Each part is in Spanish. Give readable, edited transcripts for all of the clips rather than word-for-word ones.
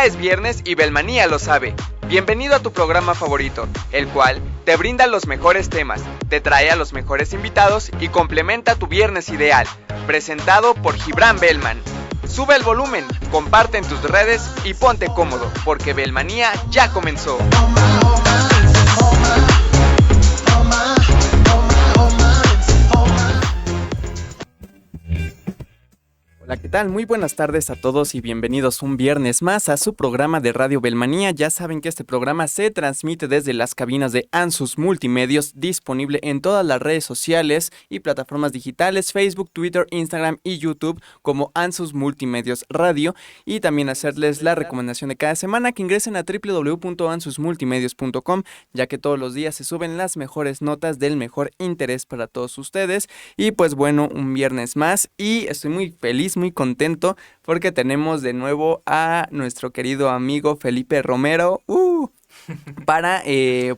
Ya es viernes y Belmanía lo sabe. Bienvenido a tu programa favorito, el cual te brinda los mejores temas, te trae a los mejores invitados y complementa tu viernes ideal. Presentado por Gibran Bellman. Sube el volumen, comparte en tus redes y ponte cómodo, porque Belmanía ya comenzó. Hola, ¿qué tal? Muy buenas tardes a todos y bienvenidos un viernes más a su programa de Radio Belmanía. Ya saben que este programa se transmite desde las cabinas de Ansus Multimedios, disponible en todas las redes sociales y plataformas digitales, Facebook, Twitter, Instagram y YouTube como Ansus Multimedios Radio, y también hacerles la recomendación de cada semana que ingresen a www.ansusmultimedios.com, ya que todos los días se suben las mejores notas del mejor interés para todos ustedes. Y pues bueno, un viernes más y estoy muy feliz, muy contento porque tenemos de nuevo a nuestro querido amigo Felipe Romero para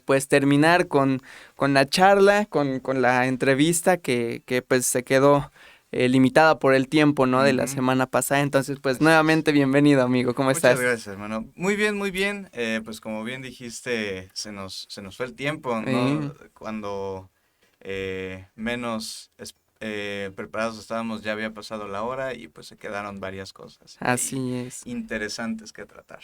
pues terminar con la charla, con la entrevista que pues se quedó limitada por el tiempo, ¿no? De la semana pasada. Entonces pues nuevamente bienvenido, amigo, ¿cómo estás? Muchas gracias, hermano. Muy bien, muy bien. Pues como bien dijiste, se nos fue el tiempo, ¿no? Cuando menos preparados estábamos, ya había pasado la hora y pues se quedaron varias cosas Así es. interesantes que tratar.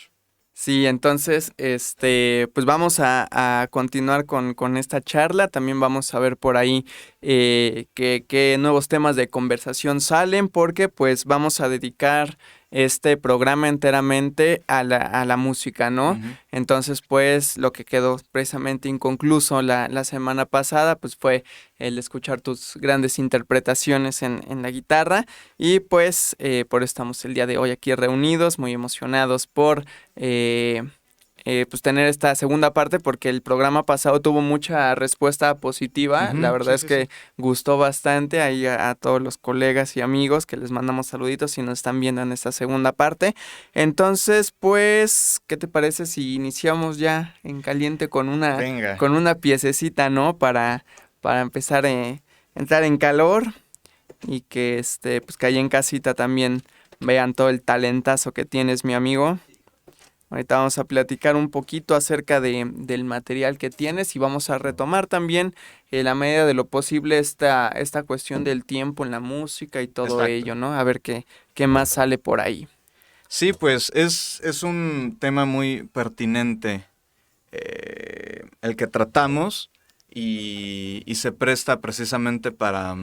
Sí, entonces, pues vamos a continuar con esta charla. También vamos a ver por ahí qué nuevos temas de conversación salen, porque pues vamos a dedicar este programa enteramente a la música, ¿no? Uh-huh. Entonces, pues, lo que quedó precisamente inconcluso la semana pasada, pues fue el escuchar tus grandes interpretaciones en la guitarra. Y pues, por eso estamos el día de hoy aquí reunidos, muy emocionados por pues tener esta segunda parte, porque el programa pasado tuvo mucha respuesta positiva. Uh-huh. La verdad sí, es que sí. gustó bastante ahí a todos los colegas y amigos que les mandamos saluditos si nos están viendo en esta segunda parte. Entonces, pues, ¿qué te parece si iniciamos ya en caliente con una piececita, ¿no? Para empezar a entrar en calor y que pues que ahí en casita también vean todo el talentazo que tienes, mi amigo. Ahorita vamos a platicar un poquito acerca del material que tienes y vamos a retomar también en la medida de lo posible esta cuestión del tiempo en la música y todo Exacto. ello, ¿no? A ver qué más sale por ahí. Sí, pues es un tema muy pertinente el que tratamos y se presta precisamente para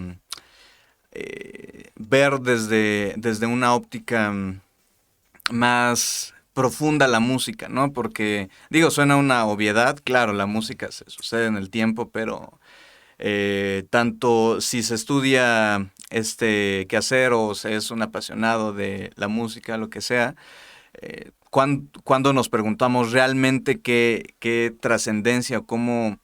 ver desde una óptica más profunda la música, ¿no? Porque, digo, suena una obviedad, claro, la música se sucede en el tiempo, pero tanto si se estudia quehacer o se es un apasionado de la música, lo que sea, cuando nos preguntamos realmente qué trascendencia o cómo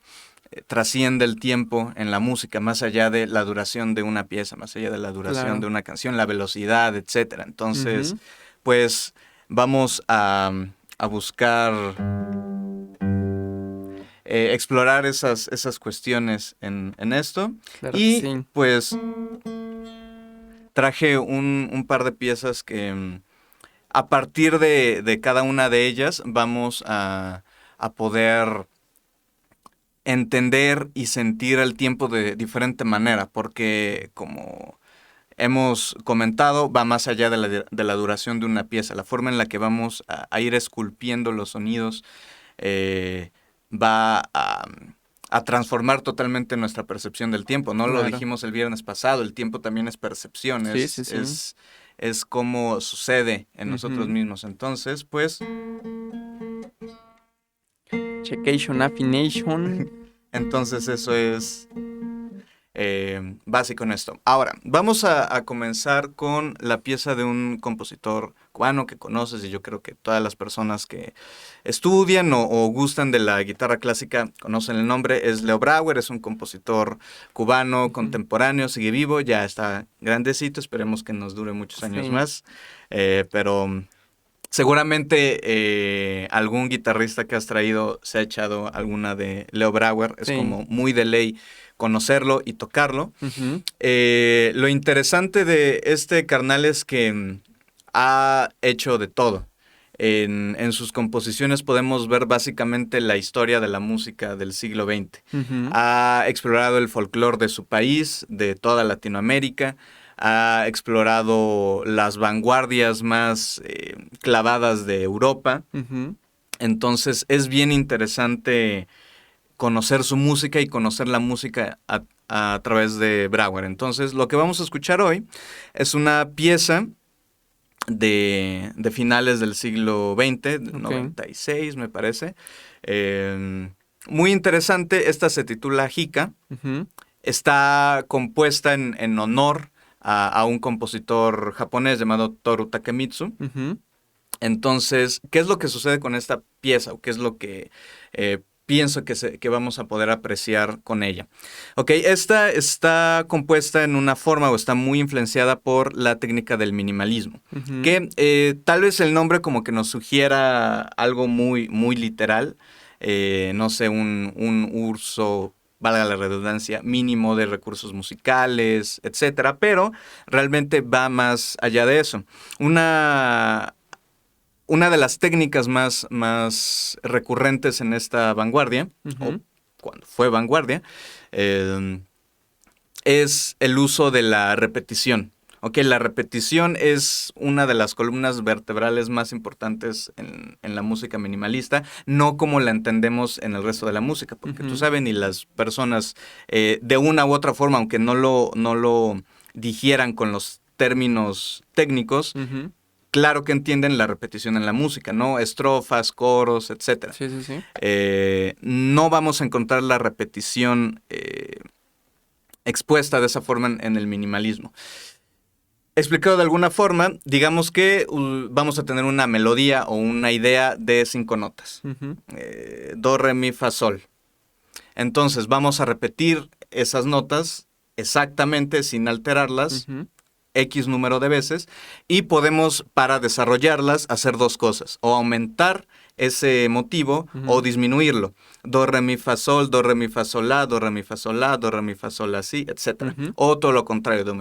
trasciende el tiempo en la música, más allá de la duración de una pieza, más allá de la duración de una canción, la velocidad, etcétera. Entonces, pues vamos a buscar explorar esas cuestiones en esto. Claro y que sí. Pues traje un par de piezas que a partir de cada una de ellas vamos a poder entender y sentir el tiempo de diferente manera, porque como hemos comentado, va más allá de la duración de una pieza. La forma en la que vamos a ir esculpiendo los sonidos va a transformar totalmente nuestra percepción del tiempo, ¿no? Claro. Lo dijimos el viernes pasado, el tiempo también es percepción, Sí. es como sucede en nosotros mismos. Entonces, pues... Checkation, affination. Entonces eso es básico en esto. Ahora, vamos a comenzar con la pieza de un compositor cubano que conoces, y yo creo que todas las personas que estudian o gustan de la guitarra clásica conocen el nombre. Es Leo Brauer, es un compositor cubano contemporáneo, sigue vivo, ya está grandecito, esperemos que nos dure muchos años más, pero seguramente algún guitarrista que has traído se ha echado alguna de Leo Brauer, es como muy de ley conocerlo y tocarlo. Lo interesante de este carnal es que ha hecho de todo. En sus composiciones podemos ver básicamente la historia de la música del siglo XX. Ha explorado el folclore de su país, de toda Latinoamérica, ha explorado las vanguardias más clavadas de Europa. Entonces es bien interesante conocer su música y conocer la música a través de Brouwer. Entonces lo que vamos a escuchar hoy es una pieza de finales del siglo XX, 96 me parece. Muy interesante, esta se titula Hika. Está compuesta en honor a un compositor japonés llamado Toru Takemitsu. Entonces, ¿qué es lo que sucede con esta pieza? ¿O qué es lo que pienso que vamos a poder apreciar con ella? Ok, esta está compuesta en una forma o está muy influenciada por la técnica del minimalismo. Que tal vez el nombre como que nos sugiera algo muy, muy literal. No sé, un urso, valga la redundancia, mínimo de recursos musicales, etcétera, pero realmente va más allá de eso. Una de las técnicas más recurrentes en esta vanguardia, o cuando fue vanguardia, es el uso de la repetición. Ok, la repetición es una de las columnas vertebrales más importantes en la música minimalista, no como la entendemos en el resto de la música, porque tú sabes, ni las personas de una u otra forma, aunque no lo digieran con los términos técnicos, claro que entienden la repetición en la música, ¿no? Estrofas, coros, etc. Sí, sí, sí. No vamos a encontrar la repetición expuesta de esa forma en el minimalismo. Explicado de alguna forma, digamos que vamos a tener una melodía o una idea de 5 notas. Do, re, mi, fa, sol. Entonces vamos a repetir esas notas exactamente sin alterarlas. X número de veces, y podemos, para desarrollarlas, hacer dos cosas: o aumentar ese motivo o disminuirlo. Do, re, mi, fa, sol, do, re, mi, fa, sol, la, do, re, mi, fa, sol, la, do, re, mi, fa, sol, la, si, etc. O todo lo contrario, do, re,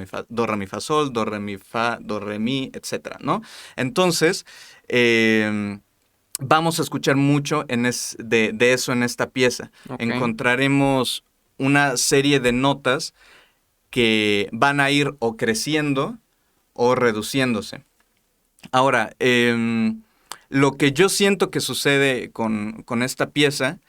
mi, fa, sol, do, re, mi, fa, do, re, mi, etc., ¿no? Entonces, vamos a escuchar mucho de eso en esta pieza. Encontraremos una serie de notas que van a ir o creciendo o reduciéndose. Ahora, lo que yo siento que sucede con esta pieza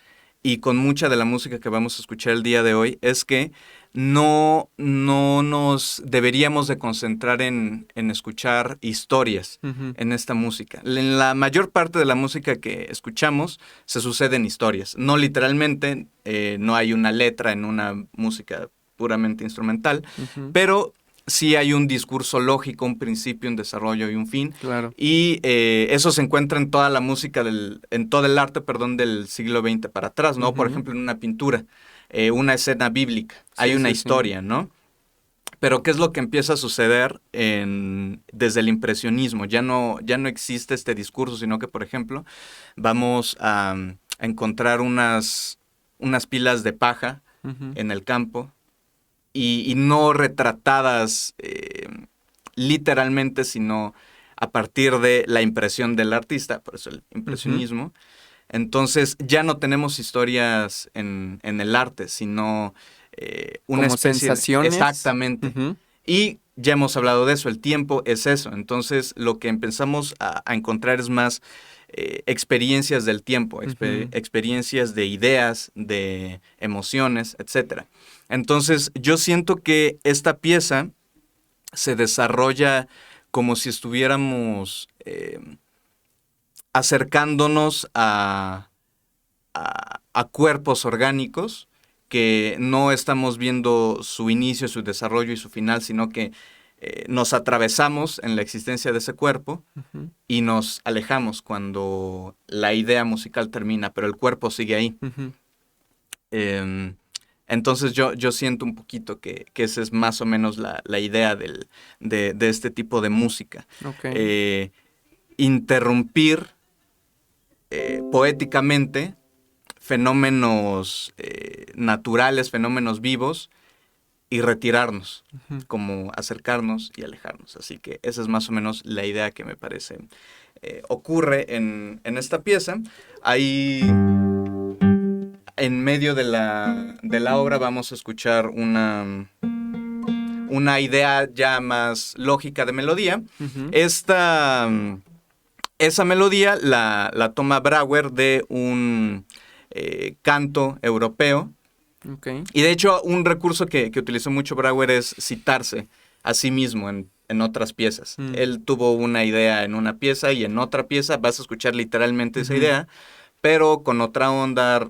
y con mucha de la música que vamos a escuchar el día de hoy es que no nos deberíamos de concentrar en escuchar historias en esta música. En la mayor parte de la música que escuchamos se suceden historias. No literalmente, no hay una letra en una música puramente instrumental, pero sí hay un discurso lógico, un principio, un desarrollo y un fin. Claro. Y eso se encuentra en toda la música, en todo el arte, del siglo XX para atrás, ¿no? Por ejemplo, en una pintura, una escena bíblica, hay una historia, ¿no? Pero ¿qué es lo que empieza a suceder desde el impresionismo? Ya no existe este discurso, sino que, por ejemplo, vamos a encontrar unas pilas de paja en el campo, y no retratadas literalmente, sino a partir de la impresión del artista, por eso el impresionismo. Entonces ya no tenemos historias en el arte, sino una como especie sensaciones. Exactamente. Y ya hemos hablado de eso, el tiempo es eso. Entonces lo que empezamos a encontrar es más experiencias del tiempo, experiencias de ideas, de emociones, etc. Entonces yo siento que esta pieza se desarrolla como si estuviéramos acercándonos a cuerpos orgánicos que no estamos viendo su inicio, su desarrollo y su final, sino que nos atravesamos en la existencia de ese cuerpo y nos alejamos cuando la idea musical termina, pero el cuerpo sigue ahí. Entonces yo siento un poquito que esa es más o menos la idea de este tipo de música. Interrumpir poéticamente fenómenos naturales, fenómenos vivos, y retirarnos, Ujú. como acercarnos y alejarnos. Así que esa es más o menos la idea que me parece ocurre en esta pieza. Ahí, en medio de la obra, vamos a escuchar una idea ya más lógica de melodía. Ujú. Esta, esa melodía la toma Brauer de un canto europeo. Ok. Y de hecho, un recurso que utilizó mucho Brauer es citarse a sí mismo en otras piezas. Mm. Él tuvo una idea en una pieza y en otra pieza vas a escuchar literalmente esa Ujú. idea, pero con otra onda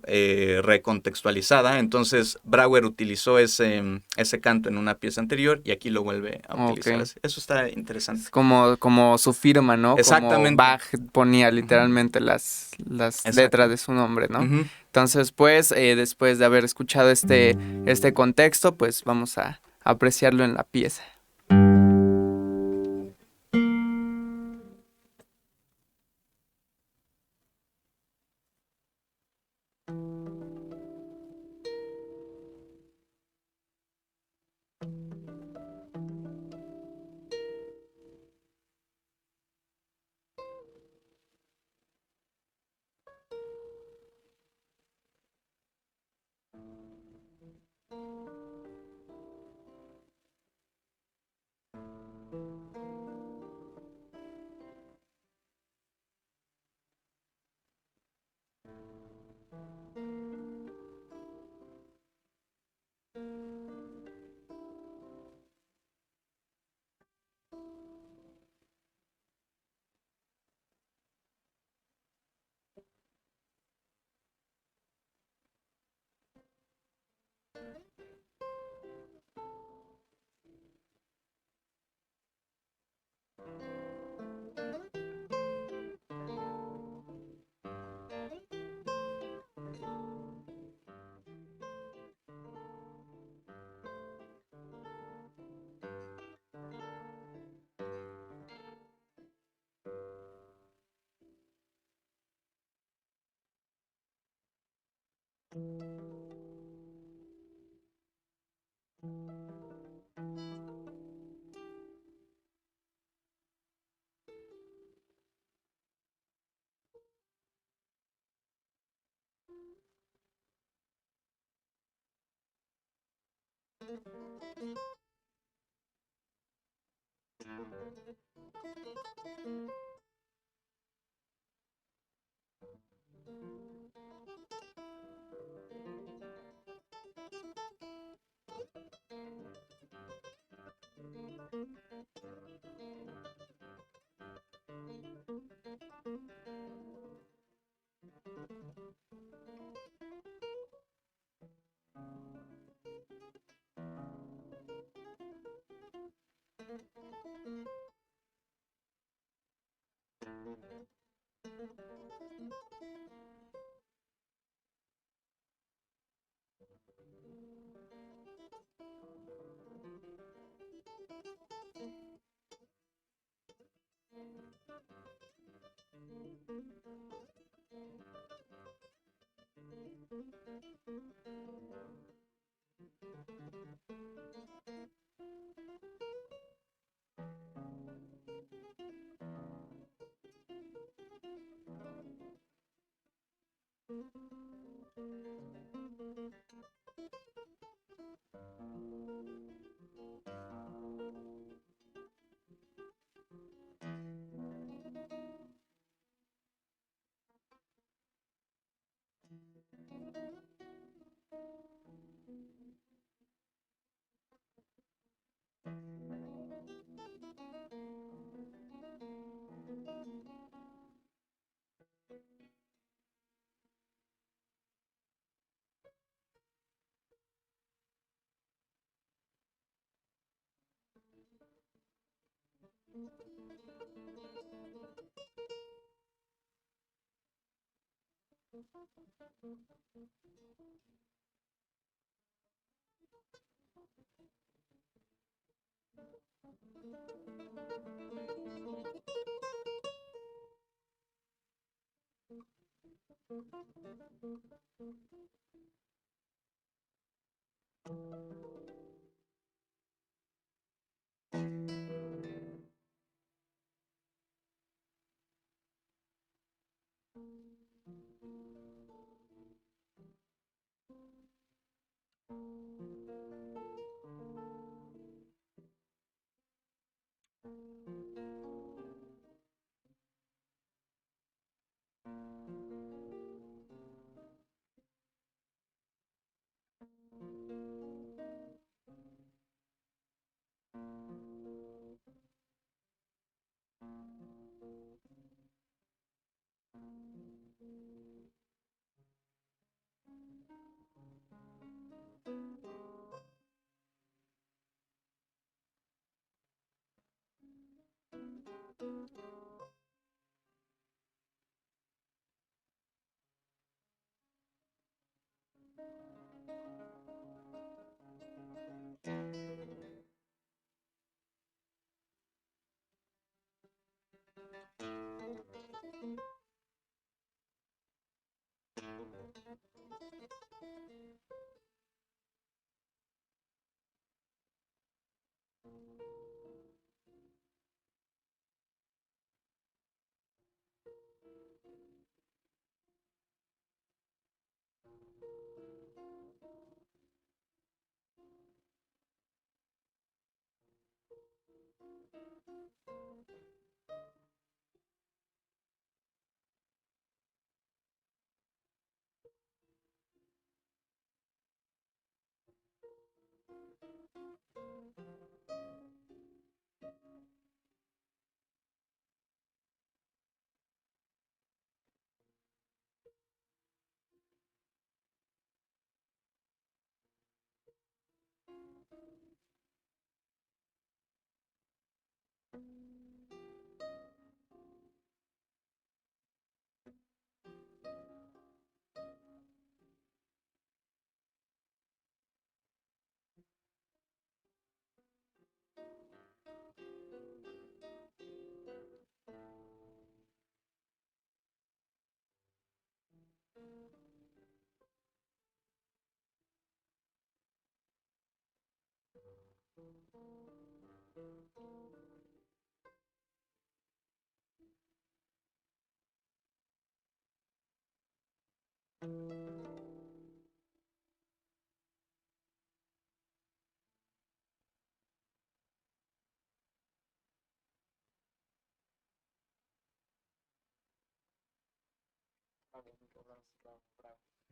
recontextualizada. Entonces, Brauer utilizó ese canto en una pieza anterior y aquí lo vuelve a Ok. utilizar. Eso está Es interesante. como su firma, ¿no? Como Exactamente. Bach ponía Ujú. literalmente las letras Exacto. de su nombre, ¿no? Ujú. Entonces, pues, después de haber escuchado este contexto, pues vamos a apreciarlo en la pieza.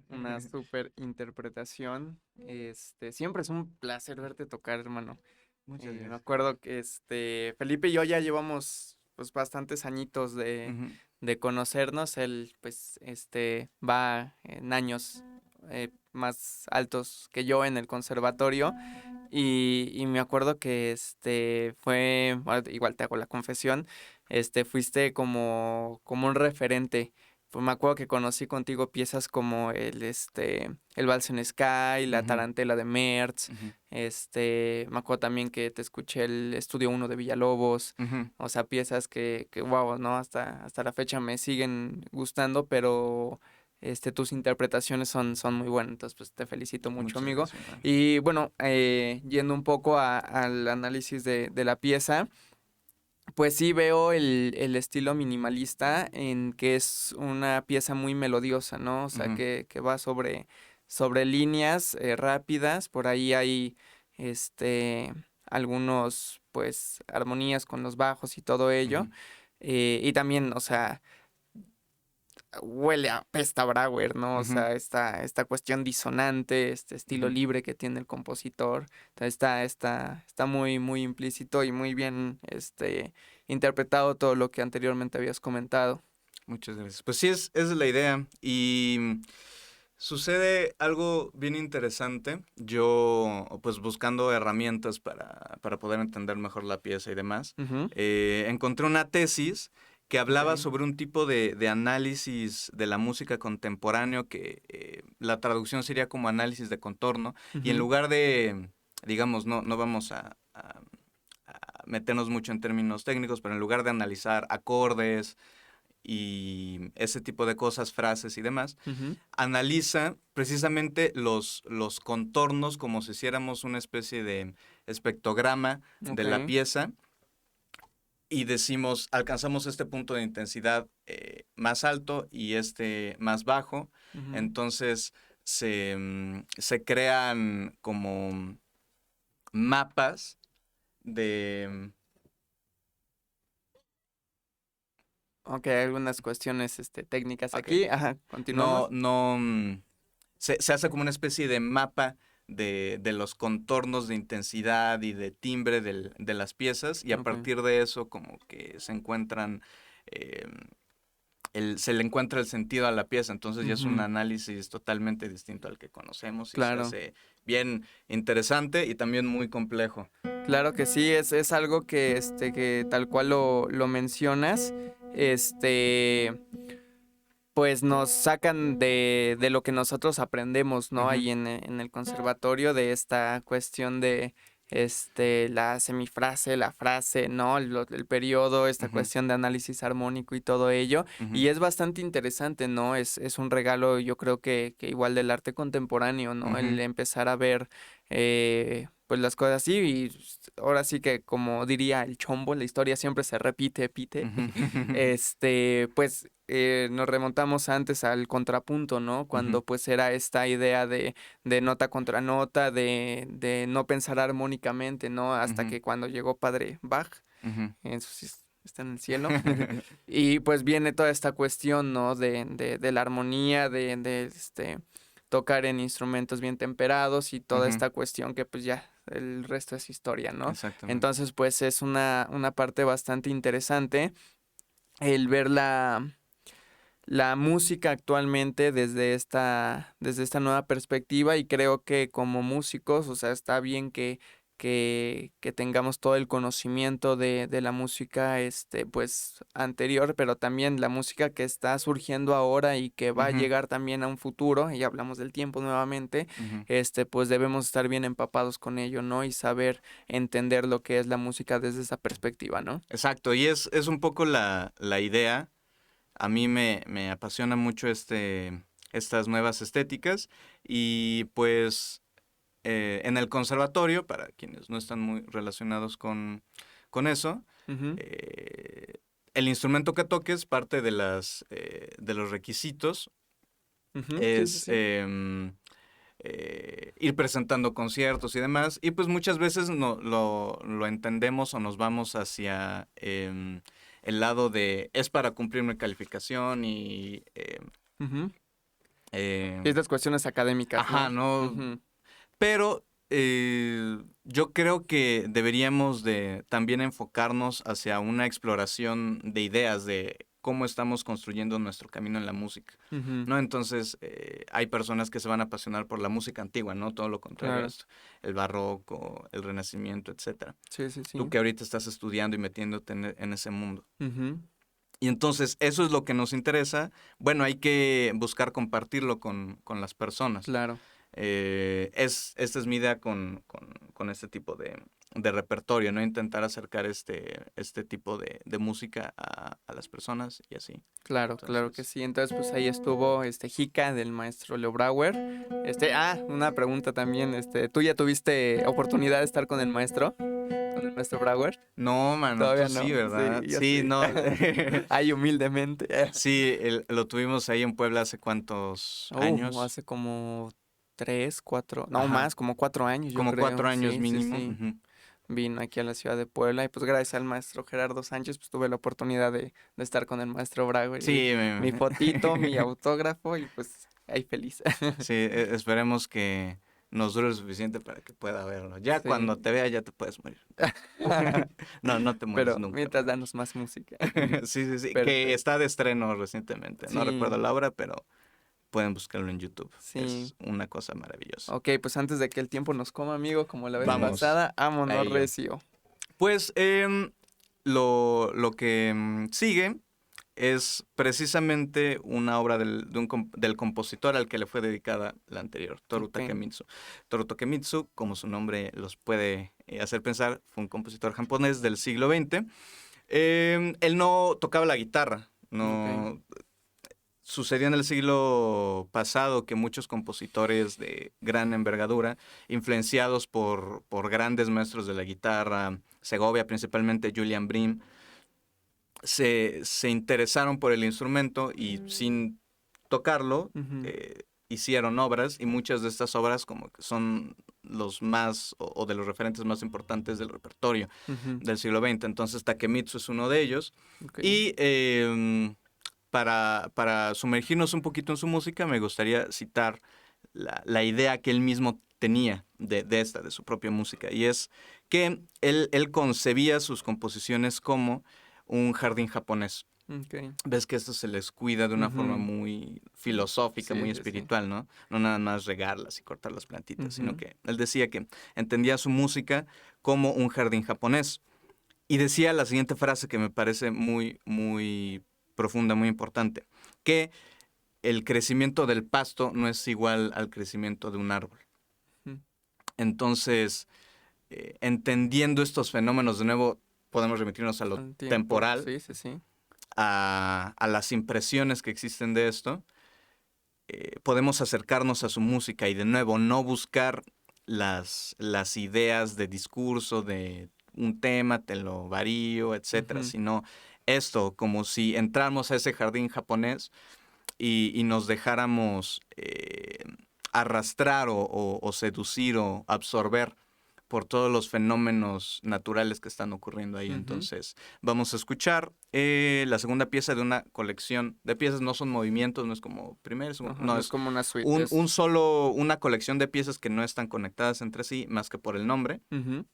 Una súper interpretación. Siempre es un placer verte tocar, hermano. Muchas Me gracias. acuerdo que Felipe y yo ya llevamos pues bastantes añitos Ujú. de conocernos. Él pues va en años más altos que yo en el conservatorio. Y me acuerdo que bueno, igual te hago la confesión, fuiste como un referente. Pues me acuerdo que conocí contigo piezas como el Vals en Sky, la Ujú. Tarantela de Mertz. Ujú. Me acuerdo también que te escuché el Estudio 1 de Villalobos. Ujú. O sea, piezas que wow, ¿no? Hasta la fecha me siguen gustando, pero tus interpretaciones son muy buenas. Entonces, pues te felicito mucho, Muchas amigo. gracias, hermano. Y bueno, yendo un poco al análisis de la pieza, pues sí veo el estilo minimalista en que es una pieza muy melodiosa, ¿no? O sea, Ujú. que va sobre líneas rápidas, por ahí hay algunos, pues, armonías con los bajos y todo ello. Ujú. Y también, o sea, huele a Pesta Brauer, ¿no? O Ujú. sea, esta cuestión disonante, este estilo Ujú. libre que tiene el compositor. Entonces está muy, muy implícito y muy bien, interpretado todo lo que anteriormente habías comentado. Muchas gracias. Pues sí, es la idea. Y sucede algo bien interesante. Yo, pues buscando herramientas para poder entender mejor la pieza y demás, Ujú. encontré una tesis que hablaba Ok. sobre un tipo de análisis de la música contemporáneo que la traducción sería como análisis de contorno. Y en Ujú. lugar de, digamos, no vamos a meternos mucho en términos técnicos, pero en lugar de analizar acordes y ese tipo de cosas, frases y demás, Ujú. analiza precisamente los contornos como si hiciéramos una especie de espectrograma de Ok. la pieza y decimos, alcanzamos este punto de intensidad más alto y este más bajo. Ujú. Entonces se crean como mapas de... Ok, hay algunas cuestiones técnicas Ok. aquí. Ajá, No, continuamos. no, se hace como una especie de mapa de los contornos de intensidad y de timbre de las piezas y a Ok. partir de eso como que se encuentran, eh, se le encuentra el sentido a la pieza, entonces ya es un Ujú. análisis totalmente distinto al que conocemos y se Claro. hace bien interesante y también muy complejo. Claro que sí, es algo que, que tal cual lo mencionas, este, pues nos sacan de lo que nosotros aprendemos, ¿no? Ujú, Ahí en el conservatorio, de esta cuestión de, la semifrase, la frase, ¿no? El periodo, esta ujú, cuestión de análisis armónico y todo ello. ujú, Y es bastante interesante, ¿no? Es un regalo, yo creo que igual del arte contemporáneo, ¿no? El ujú, empezar a ver, pues las cosas así y ahora sí que como diría el Chombo, la historia siempre se repite, pite. ujú, Pues nos remontamos antes al contrapunto, ¿no? ujú, Cuando pues era esta idea de nota contra nota, de no pensar armónicamente, ¿no? Hasta ujú, que cuando llegó Padre Bach, ujú. eso sí está en el cielo, y pues viene toda esta cuestión, ¿no? De la armonía, de tocar en instrumentos bien temperados y toda Ujú, esta cuestión que pues ya el resto es historia, ¿no? exactamente. Entonces pues es una parte bastante interesante el ver la música actualmente desde esta nueva perspectiva y creo que como músicos, o sea, está bien que tengamos todo el conocimiento de la música, pues anterior, pero también la música que está surgiendo ahora y que va a Ujú, llegar también a un futuro, y hablamos del tiempo nuevamente, ujú. pues debemos estar bien empapados con ello, ¿no? Y saber entender lo que es la música desde esa perspectiva, ¿no? Exacto, y es un poco la idea. A mí me apasiona mucho estas nuevas estéticas y pues en el conservatorio, para quienes no están muy relacionados con eso, Ujú, eh, el instrumento que toques, parte de los requisitos ujú, sí, sí, es sí. ir presentando conciertos y demás, y pues muchas veces no, lo entendemos o nos vamos hacia el lado de es para cumplir una calificación y Ujú. eh, Y estas cuestiones académicas, ajá, ¿no? ¿no? Ujú. Pero yo creo que deberíamos de también enfocarnos hacia una exploración de ideas de cómo estamos construyendo nuestro camino en la música, Ujú. ¿no? Entonces, hay personas que se van a apasionar por la música antigua, ¿no? Todo lo contrario a Claro. esto, el barroco, el renacimiento, etcétera. Sí, sí, Tú sí. que ahorita estás estudiando y metiéndote en ese mundo. Ujú. Y entonces, eso es lo que nos interesa. Bueno, hay que buscar compartirlo con las personas. Claro. Esta es mi idea con este tipo de repertorio, ¿no? Intentar acercar este tipo de música a las personas y así. Claro, claro que Entonces, sí. Entonces, pues ahí estuvo Jica del maestro Leo Brauer. Una pregunta también, ¿tú ya tuviste oportunidad de estar con el maestro? ¿Con el maestro Brauer? no, mano, tú Todavía sí, no. ¿verdad? Sí, yo Sí, sí. no. Ay, humildemente. Sí, lo tuvimos ahí en Puebla hace cuántos años. Hace como 3, 4, no Ajá, más, como 4 años, yo como cuatro creo. años Sí, sí, mínimo. sí. Ujú. Vino aquí a la ciudad de Puebla y pues gracias al maestro Gerardo Sánchez pues tuve la oportunidad de estar con el maestro Brauer y Sí, mi fotito, mi autógrafo y pues ahí feliz. sí, esperemos que nos dure lo suficiente para que pueda verlo. Ya Sí. cuando te vea ya te puedes morir. No, no te mueres Pero nunca, mientras pero... danos más música. Sí, sí, sí, que Perfecto. está de estreno recientemente. No recuerdo Sí, la obra, pero pueden buscarlo en YouTube. sí. Es una cosa maravillosa. Ok, pues antes de que el tiempo nos coma, amigo, como la vez Vamos pasada, a vámonos ello. recio. Pues lo que sigue es precisamente una obra del compositor al que le fue dedicada la anterior, Toru Ok. Takemitsu. Toru Takemitsu, como su nombre los puede hacer pensar, fue un compositor japonés del siglo XX. Él no tocaba la guitarra, Ok. no. Sucedió en el siglo pasado que muchos compositores de gran envergadura, influenciados por grandes maestros de la guitarra, Segovia principalmente, Julian Bream, se interesaron por el instrumento y sin tocarlo, Ujú, hicieron obras, y muchas de estas obras como que son los más o de los referentes más importantes del repertorio ujú, del siglo XX. Entonces Takemitsu es uno de ellos. ok. Y para sumergirnos un poquito en su música, me gustaría citar la idea que él mismo tenía de su propia música. Y es que él concebía sus composiciones como un jardín japonés. Ok. Ves que esto se les cuida de una forma Ujú, muy filosófica, sí, muy sí, sí. espiritual, ¿no? No nada más regarlas y cortar las plantitas, sino Ujú, que él decía que entendía su música como un jardín japonés. Y decía la siguiente frase que me parece muy, muy profunda, muy importante, que el crecimiento del pasto no es igual al crecimiento de un árbol. ujú, Entonces, entendiendo estos fenómenos, de nuevo, podemos remitirnos a lo al tiempo, temporal, sí, sí, sí. a las impresiones que existen de esto. Podemos acercarnos a su música y de nuevo no buscar las ideas de discurso de un tema, te lo varío, etcétera, Ujú, sino esto, como si entráramos a ese jardín japonés y nos dejáramos arrastrar o seducir o absorber por todos los fenómenos naturales que están ocurriendo ahí. ujú. Entonces, vamos a escuchar la segunda pieza de una colección de piezas. No son movimientos, no es como primero, segundo, Ajá, no, no es es como una suite, es... una colección de piezas que no están conectadas entre sí, más que por el nombre. Ujú,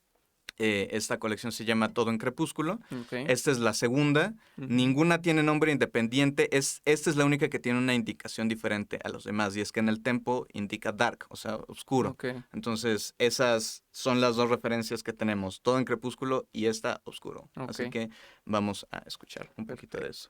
Esta colección se llama Todo en Crepúsculo. ok. Esta es la segunda. Ujú, Ninguna tiene nombre independiente. Esta es la única que tiene una indicación diferente a los demás. Y es que en el tempo indica dark, o sea, oscuro. ok, Entonces, esas son las dos referencias que tenemos. Todo en Crepúsculo y esta oscuro. ok. Así que vamos a escuchar un poquito de Perfecto. eso.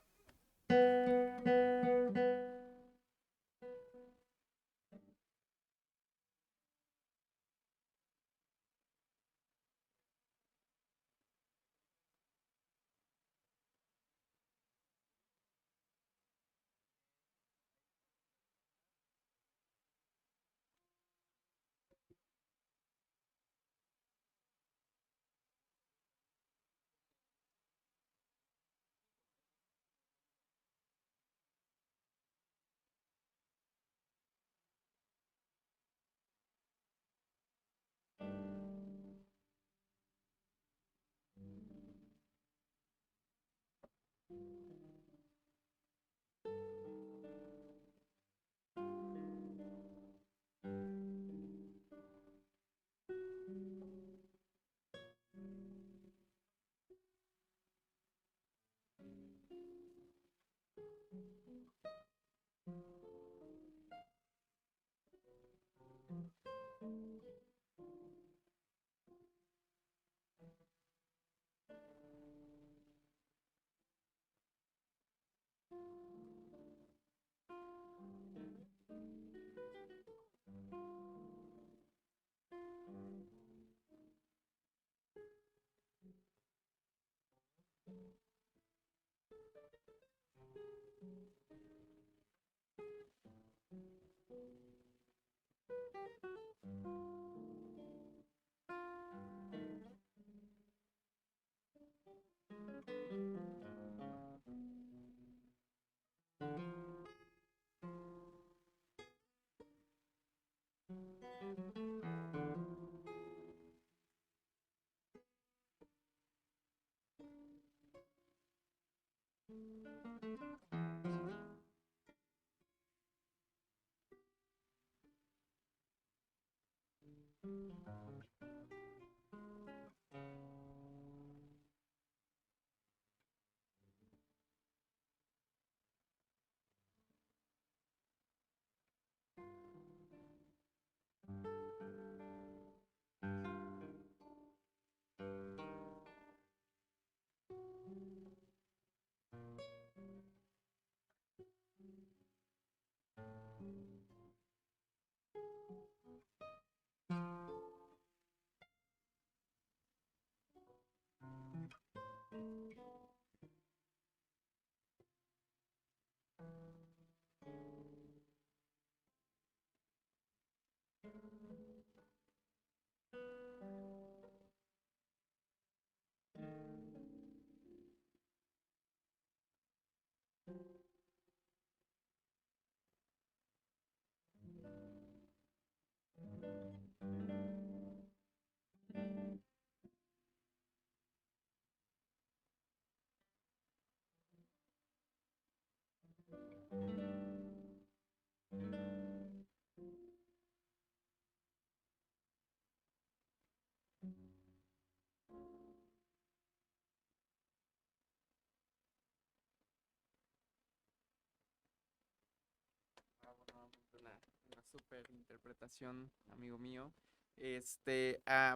Una súper interpretación, amigo mío.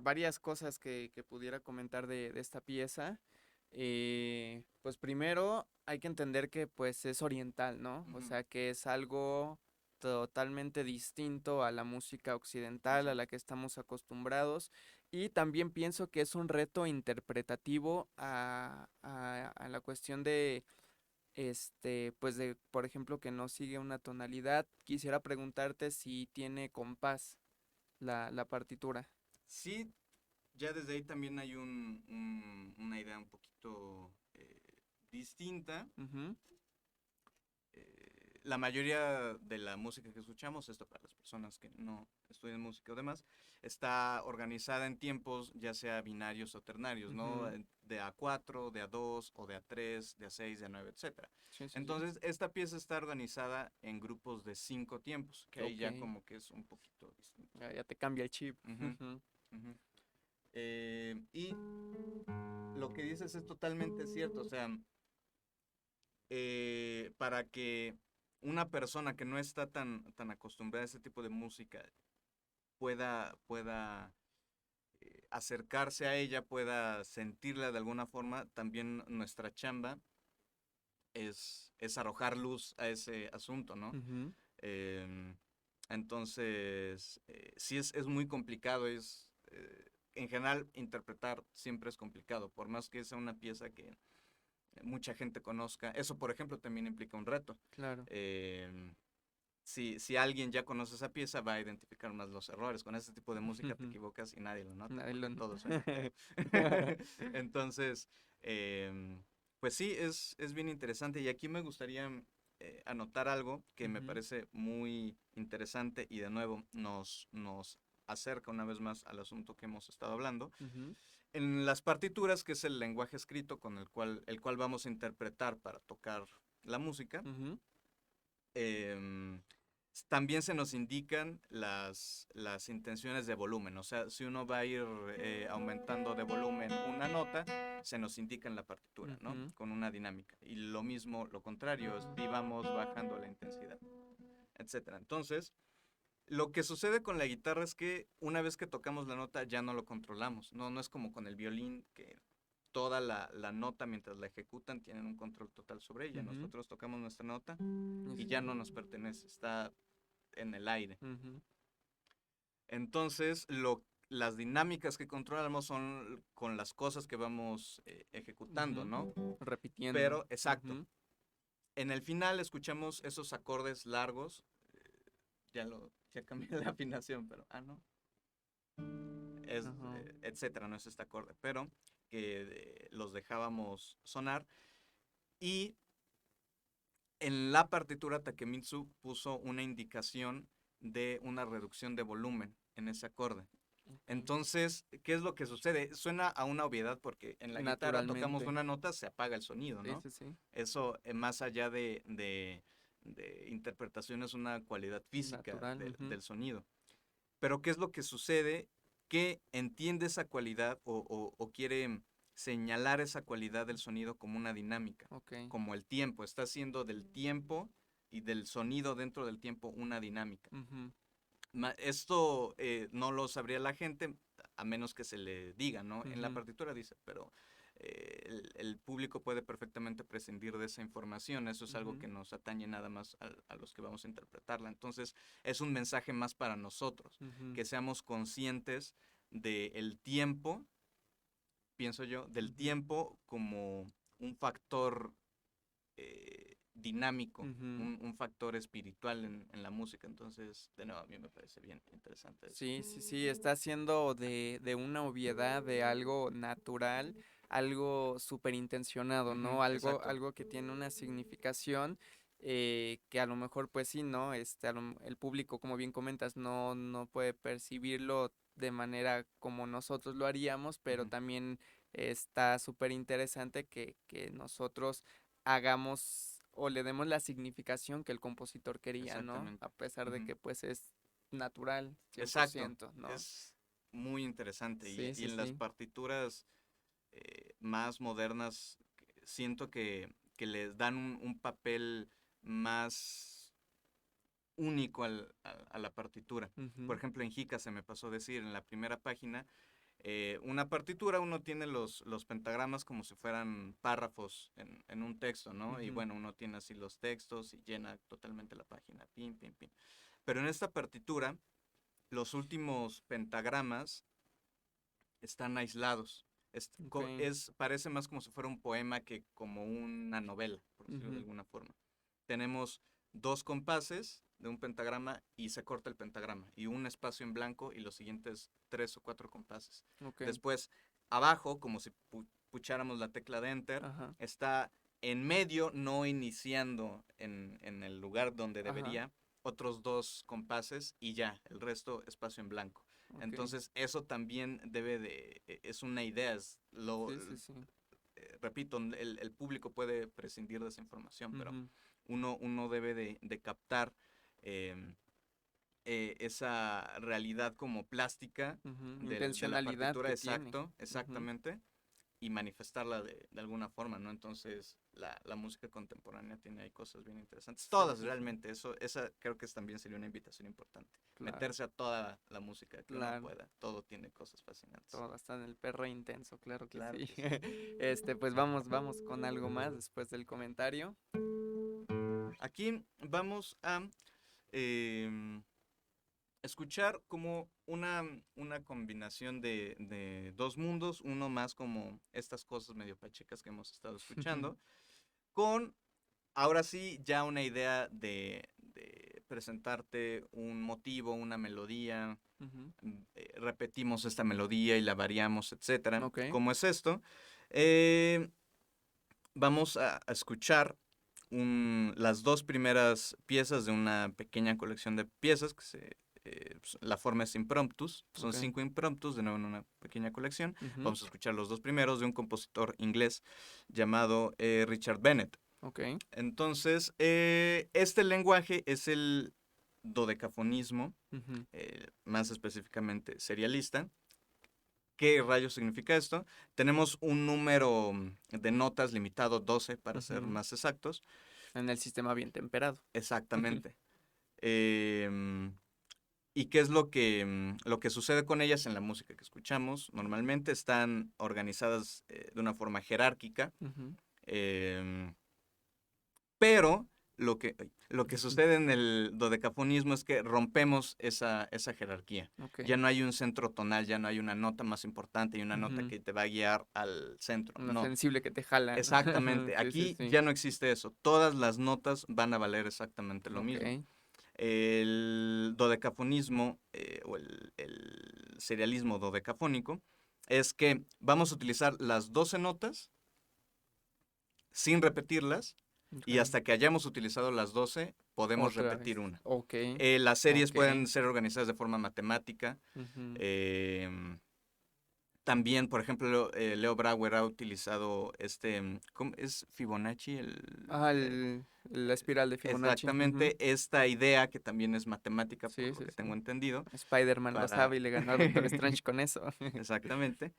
Varias cosas que pudiera comentar de esta pieza. Pues primero hay que entender que pues es oriental, ¿no? O Ujú, sea que es algo totalmente distinto a la música occidental a la exacto. que estamos acostumbrados. Y también pienso que es un reto interpretativo a la cuestión de pues de, por ejemplo, que no sigue una tonalidad. Quisiera preguntarte si tiene compás la partitura. Sí, ya desde ahí también hay una idea un poquito distinta. Ujú, La mayoría de la música que escuchamos, esto para las personas que no estudian música o demás, está organizada en tiempos ya sea binarios o ternarios, ¿no? ujú. De A4, de A2 o de A3, de A6, de A9, etcétera. Sí, sí, sí. Entonces, esta pieza está organizada en grupos de 5 tiempos, que ahí Ok. ya como que es un poquito distinto. Ya te cambia el chip. Ujú, Ujú, ujú. Y lo que dices es totalmente cierto, o sea, para que una persona que no está tan acostumbrada a ese tipo de música pueda acercarse a ella, pueda sentirla de alguna forma, también nuestra chamba es arrojar luz a ese asunto, ¿no? ujú, Em, entonces, sí es muy complicado, en general interpretar siempre es complicado, por más que sea una pieza que mucha gente conozca. Eso, por ejemplo, también implica un reto. claro. Em, si alguien ya conoce esa pieza, va a identificar más los errores. Con ese tipo de música te equivocas y nadie lo nota Nadie lo porque nota. todo suena feo. Entonces, em, pues sí, es bien interesante. Y aquí me gustaría anotar algo que me Ujú, parece muy interesante y de nuevo nos acerca una vez más al asunto que hemos estado hablando. ujú, En las partituras, que es el lenguaje escrito con el cual vamos a interpretar para tocar la música, ujú, em, también se nos indican las intenciones de volumen. O sea, si uno va a ir aumentando de volumen una nota, se nos indica en la partitura, ¿no? ujú, Con una dinámica. Y lo mismo, lo contrario, si vamos bajando la intensidad, etcétera. Entonces, lo que sucede con la guitarra es que una vez que tocamos la nota ya no lo controlamos. No es como con el violín que toda la nota mientras la ejecutan tienen un control total sobre ella. ujú. Nosotros tocamos nuestra nota Y y sí. ya no nos pertenece, está en el aire. Ujú, Entonces, las dinámicas que controlamos son con las cosas que vamos ejecutando, ujú. ¿no? Repitiendo. Pero, exacto, Ujú, en el final escuchamos esos acordes largos. Ya cambié la afinación, pero, no, ajá, etcétera, no es este acorde, pero que los dejábamos sonar. Y en la partitura Takemitsu puso una indicación de una reducción de volumen en ese acorde. ok. Entonces, ¿qué es lo que sucede? Suena a una obviedad porque en la guitarra tocamos Naturalmente. una nota, se apaga el sonido, Sí, ¿no? sí, sí. Eso, más allá de interpretación, es una cualidad física Natural. Ujú, del sonido. Pero ¿qué es lo que sucede? Que entiende esa cualidad o quiere señalar esa cualidad del sonido como una dinámica, ok. como el tiempo. Está haciendo del tiempo y del sonido dentro del tiempo una dinámica. Ujú, Esto no lo sabría la gente a menos que se le diga, ¿no? En la ujú, partitura dice, pero el público puede perfectamente prescindir de esa información. Eso es algo ujú, que nos atañe nada más a los que vamos a interpretarla. Entonces, es un mensaje más para nosotros, ujú, que seamos conscientes del tiempo, pienso yo, del ujú, tiempo como un factor dinámico, ujú. un factor espiritual en la música. Entonces, de nuevo, a mí me parece bien interesante eso. Sí, sí, sí, está haciendo de una obviedad, de algo natural, algo súper intencionado, ¿no? Ujú, exacto. Algo que tiene una significación que a lo mejor, pues sí, ¿no? El público, como bien comentas, no puede percibirlo de manera como nosotros lo haríamos, pero Ujú, también está súper interesante que nosotros hagamos o le demos la significación que el compositor quería, ¿no? Exactamente. A pesar de Ujú. que pues es natural, Exacto. 100%, ¿no? Es muy interesante. Sí, Y sí, en las sí. partituras más modernas, siento que les dan un papel más único a la partitura. Por Ujú, ejemplo, en Jica se me pasó decir en la primera página, una partitura, uno tiene los pentagramas como si fueran párrafos en un texto, ¿no? Y ujú. bueno, uno tiene así los textos y llena totalmente la página, pim, pim, pim. Pero en esta partitura, los últimos pentagramas están aislados. Ok. Parece más como si fuera un poema que como una novela, por decirlo de Ujú, alguna forma. Tenemos dos compases de un pentagrama y se corta el pentagrama y un espacio en blanco y los siguientes 3 o 4 compases. ok. Después, abajo, como si pucháramos la tecla de Enter, Ajá. está en medio, no iniciando en el lugar donde Ajá. debería, otros 2 compases y ya, el resto espacio en blanco. Ok. Entonces, eso también es una idea, Sí, sí, sí. repito, el público puede prescindir de esa información, pero Ujú, uno debe de captar em, esa realidad como plástica ujú. de la Intencionalidad partitura, que tiene. exacto, Ujú, exactamente, y manifestarla de alguna forma, ¿no? Entonces, la música contemporánea tiene ahí cosas bien interesantes. sí, Todas sí, sí. realmente, esa creo que también sería una invitación importante. Claro, Meterse a toda la música que uno claro. pueda. Todo tiene cosas fascinantes. Todo está en el perro intenso, claro que Claro sí. que sí. Pues vamos con algo más después del comentario. Aquí vamos a em, escuchar como una combinación de dos mundos, uno más como estas cosas medio pachecas que hemos estado escuchando, con ahora sí ya una idea de presentarte un motivo, una melodía, Ujú, repetimos esta melodía y la variamos, etcétera. ok. ¿Cómo es esto? Eh, Vamos a escuchar las dos primeras piezas de una pequeña colección de piezas pues, la forma es impromptus, son Ok. 5 impromptus, de nuevo en una pequeña colección. Ujú, Vamos a escuchar los dos primeros de un compositor inglés llamado Richard Bennett. ok. Entonces, este lenguaje es el dodecafonismo, Ujú, más específicamente serialista. ¿Qué rayos significa esto? Tenemos un número de notas limitado, 12 para ser ujú. más exactos. En el sistema bien temperado. Exactamente. Em, ¿Y qué es lo que sucede con ellas en la música que escuchamos? Normalmente están organizadas de una forma jerárquica, Ujú, em, pero lo que sucede en el dodecafonismo es que rompemos esa jerarquía. ok. Ya no hay un centro tonal, ya no hay una nota más importante y una nota Ujú. que te va a guiar al centro. Una No, sensible que te jala, ¿no? exactamente. Sí, sí, Aquí sí. ya no existe eso. Todas las notas van a valer exactamente lo Ok. mismo. El dodecafonismo o el serialismo dodecafónico es que vamos a utilizar las 12 notas sin repetirlas y Ok. hasta que hayamos utilizado las 12 podemos Otra repetir vez. una. Ok. Las series Ok. pueden ser organizadas de forma matemática. Ujú. eh, También, por ejemplo, Leo Brauer ha utilizado ¿cómo es Fibonacci? Ah, la espiral de Fibonacci. Ujú. Exactamente esta idea, que también es matemática, por Sí, lo sí, que sí. tengo entendido, Spider-Man lo para... sabe y le ganó a Doctor Strange con eso. Exactamente.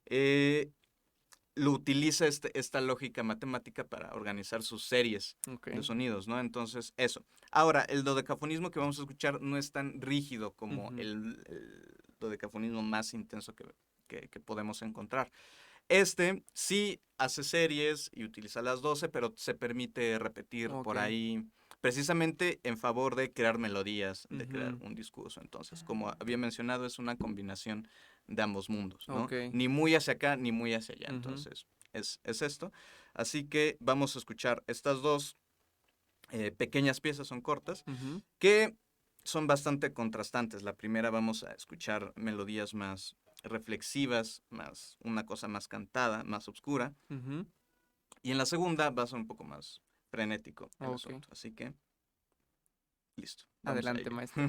Eh, lo utiliza esta lógica matemática para organizar sus series Ok. de sonidos, ¿no? Entonces, eso. Ahora, el dodecafonismo que vamos a escuchar no es tan rígido como Ujú. el dodecafonismo más intenso que podemos encontrar. Sí hace series y utiliza las 12, pero se permite repetir Ok. por ahí precisamente en favor de crear melodías, de crear Ujú. un discurso. Entonces, como había mencionado, es una combinación de ambos mundos, ¿no? Ok. Ni muy hacia acá, ni muy hacia allá. Ujú. Entonces, es esto. Así que vamos a escuchar estas dos pequeñas piezas, son cortas, Ujú. que son bastante contrastantes. La primera vamos a escuchar melodías más reflexivas, una cosa más cantada, más oscura. Ujú. Y en la segunda va a ser un poco más frenético el Ok. asunto. Así que, listo, vamos a Adelante, ello. maestro.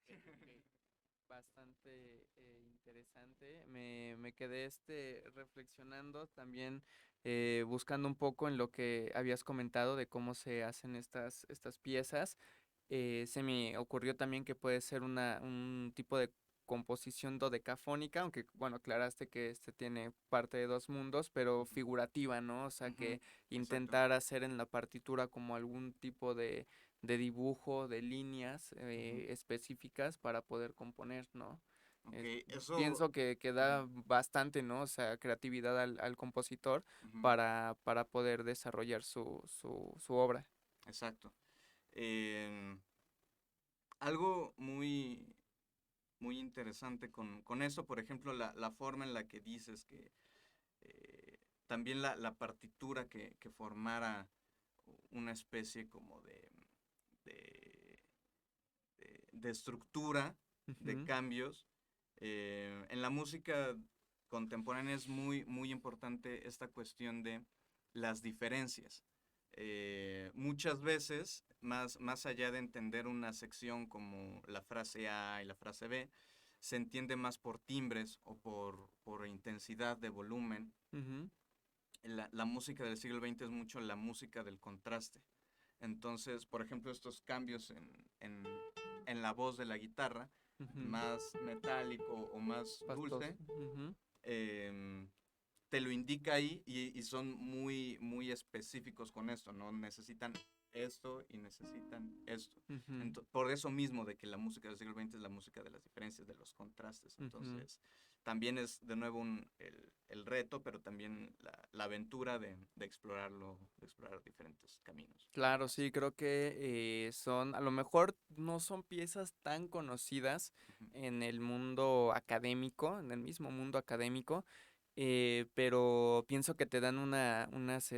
Ok. Bastante interesante. Me quedé reflexionando también, buscando un poco en lo que habías comentado de cómo se hacen estas piezas. Se me ocurrió también que puede ser un tipo de composición dodecafónica, aunque bueno, aclaraste que este tiene parte de dos mundos, pero Ujú, figurativa, ¿no? O sea, ujú, que exacto. intentar hacer en la partitura como algún tipo de dibujo, de líneas Ujú. específicas para poder componer, ¿no? Ok, Es- eso. Pienso que Ujú, da bastante, ¿no? O sea, creatividad al compositor ujú, para poder desarrollar su obra. exacto. Em, Algo muy interesante con eso, por ejemplo, la forma en la que dices que eh, también la partitura que formara una especie como de, de estructura, de Ujú, cambios. En la música contemporánea es muy importante esta cuestión de las diferencias. Muchas veces, más allá de entender una sección como la frase A y la frase B, se entiende más por timbres o por intensidad de volumen. ujú, La música del siglo XX es mucho la música del contraste. Entonces, por ejemplo, estos cambios en la voz de la guitarra, ujú. más metálico o más Pastoso. dulce, Ujú, em, te lo indica ahí y son muy específicos con esto, ¿no? Necesitan esto y necesitan esto. ujú, Por eso mismo de que la música del siglo XX es la música de las diferencias, de los contrastes. ujú. Entonces, también es de nuevo el reto, pero también la aventura de explorarlo, de explorar diferentes caminos. Claro, sí, creo que son, a lo mejor no son piezas tan conocidas Ujú, en el mundo académico, en el mismo mundo académico, pero pienso que te dan unas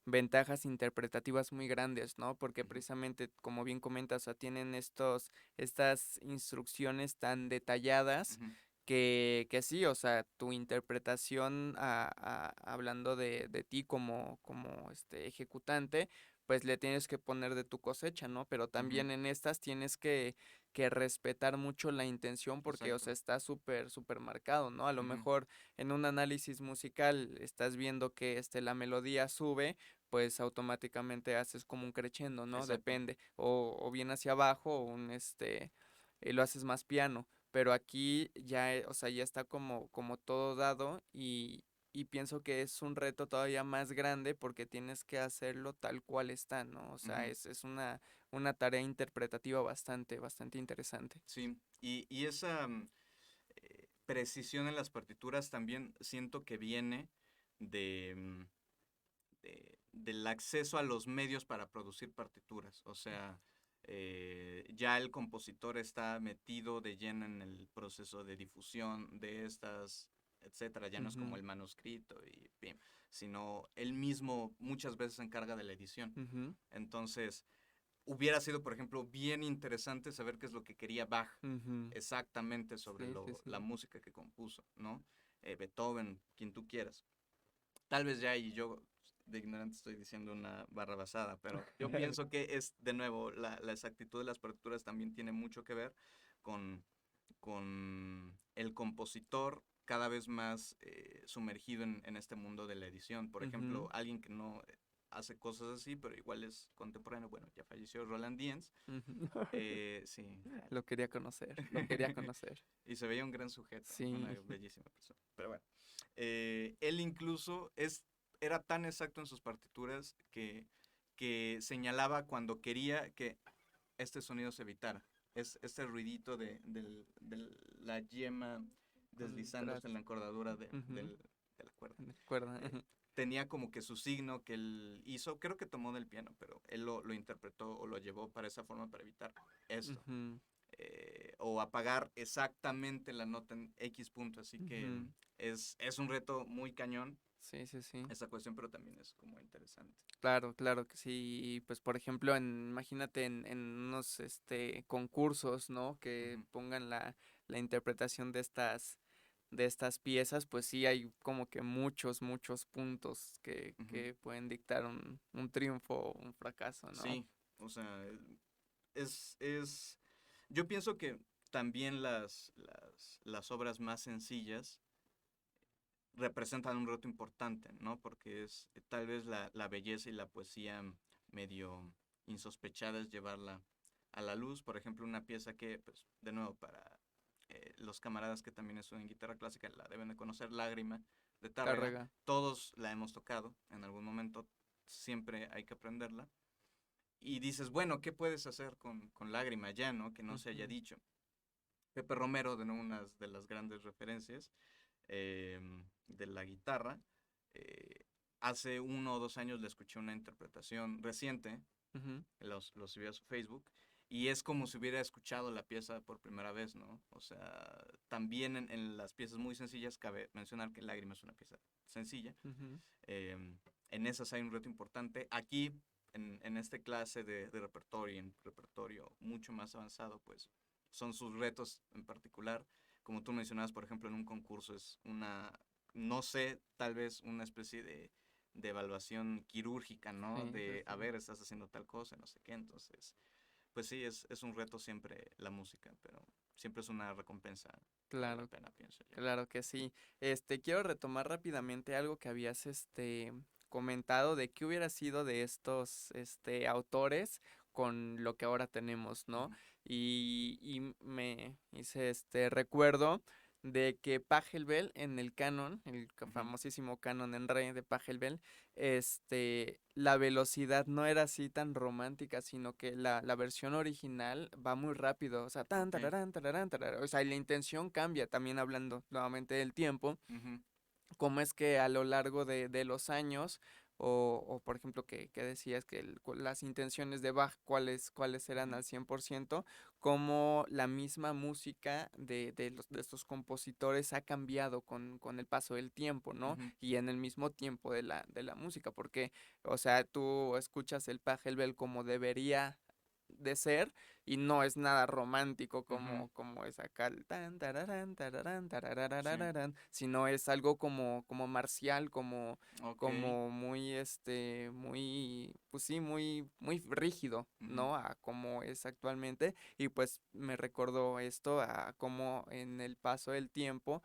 ventajas interpretativas muy grandes, ¿no? Porque precisamente, como bien comentas, o sea, tienen estas instrucciones tan detalladas Ujú. que sí, o sea, tu interpretación hablando de ti como ejecutante, pues le tienes que poner de tu cosecha, ¿no? Pero Ujú. también en estas tienes que respetar mucho la intención porque, o sea, Exacto. está súper, súper marcado, ¿no? A lo Ujú. mejor en un análisis musical estás viendo que la melodía sube, pues automáticamente haces como un crescendo, ¿no? Exacto. Depende, o bien hacia abajo, lo haces más piano, pero aquí ya, o sea, ya está como todo dado y pienso que es un reto todavía más grande porque tienes que hacerlo tal cual está, ¿no? O sea, Ujú. es una tarea interpretativa bastante, bastante interesante. Sí, y esa precisión en las partituras también siento que viene de, del acceso a los medios para producir partituras. O sea, ya el compositor está metido de lleno en el proceso de difusión de estas, etcétera. Ya no es como Ujú, el manuscrito y pim, sino él mismo muchas veces se encarga de la edición. ujú, Entonces, hubiera sido, por ejemplo, bien interesante saber qué es lo que quería Bach ujú. exactamente sobre Sí, sí, la sí. música que compuso, ¿no? Beethoven, quien tú quieras. Tal vez ya, y yo de ignorante estoy diciendo una barra basada, pero yo pienso que es, de nuevo, la exactitud de las partituras también tiene mucho que ver con, con el compositor cada vez más sumergido en este mundo de la edición. Por ejemplo, Ujú, alguien que no hace cosas así, pero igual es contemporáneo. Bueno, ya falleció Roland Diens. ujú. Sí, Lo quería conocer, lo quería conocer. y se veía un gran sujeto, una Sí. bellísima persona. Pero bueno, él incluso era tan exacto en sus partituras que señalaba cuando quería que este sonido se evitara. Es este ruidito de la yema Con el deslizándose en la traste. encordadura Ujú, de la cuerda. recuerda. Eh, tenía como que su signo que él hizo, creo que tomó del piano, pero él lo interpretó o lo llevó para esa forma para evitar esto. Ujú, O apagar exactamente la nota en X punto. Así que ujú. es un reto muy cañón Sí, sí, sí. esa cuestión, pero también es como interesante. Claro, claro que sí. Y pues por ejemplo, imagínate en unos concursos, ¿no? Que Ujú, pongan la interpretación de estas piezas, pues sí hay como que muchos, muchos puntos ujú. que pueden dictar un triunfo o un fracaso, ¿no? Sí, o sea, es... Yo pienso que también las obras más sencillas representan un reto importante, ¿no? Porque es tal vez la belleza y la poesía medio insospechadas llevarla a la luz. Por ejemplo, una pieza que, pues, de nuevo, para los camaradas que también estudian guitarra clásica la deben de conocer, Lágrima de Tárrega. Tárrega. Todos la hemos tocado en algún momento, siempre hay que aprenderla. Y dices, bueno, ¿qué puedes hacer con Lágrima ya, no? Que no se haya Ujú, dicho. Pepe Romero, de nuevo, una de las grandes referencias de la guitarra. Eh, hace 1 o 2 años le escuché una interpretación reciente, ujú, los subió a su Facebook, y es como si hubiera escuchado la pieza por primera vez, ¿no? O sea, también en las piezas muy sencillas cabe mencionar que Lágrima es una pieza sencilla. ujú. En esas hay un reto importante. Aquí, en esta clase de repertorio, en repertorio mucho más avanzado, pues son sus retos en particular. Como tú mencionabas, por ejemplo, en un concurso es no sé, tal vez una especie de evaluación quirúrgica, ¿no? Sí, sí, De, a sí. ver, estás haciendo tal cosa, no sé qué. Entonces, pues sí, es un reto siempre la música, pero siempre es una recompensa que vale la Claro, pena, pienso yo. claro que sí. Quiero retomar rápidamente algo que habías comentado de qué hubiera sido de estos autores con lo que ahora tenemos, ¿no? Ujú, Y me hice este recuerdo de que Pachelbel en el canon, el ujú. famosísimo canon en re de Pachelbel, la velocidad no era así tan romántica, sino que la versión original va muy rápido, o sea, tan, Ok. tararán, tararán, tararán, o sea, y la intención cambia, también hablando nuevamente del tiempo, Ujú, cómo es que a lo largo de los años, o por ejemplo que decías que las intenciones de Bach, cuáles eran Ujú, al 100%, cómo la misma música de estos compositores ha cambiado con el paso del tiempo, ¿no? ujú, Y en el mismo tiempo de la música, porque, o sea, tú escuchas el Pachelbel como debería de ser y no es nada romántico ujú, como es acá el tan tararán, tararán, sí, tararararararán, sino es algo como marcial, ok, como muy muy pues sí, muy rígido, ujú, ¿no? A como es actualmente y pues me recordó esto a cómo en el paso del tiempo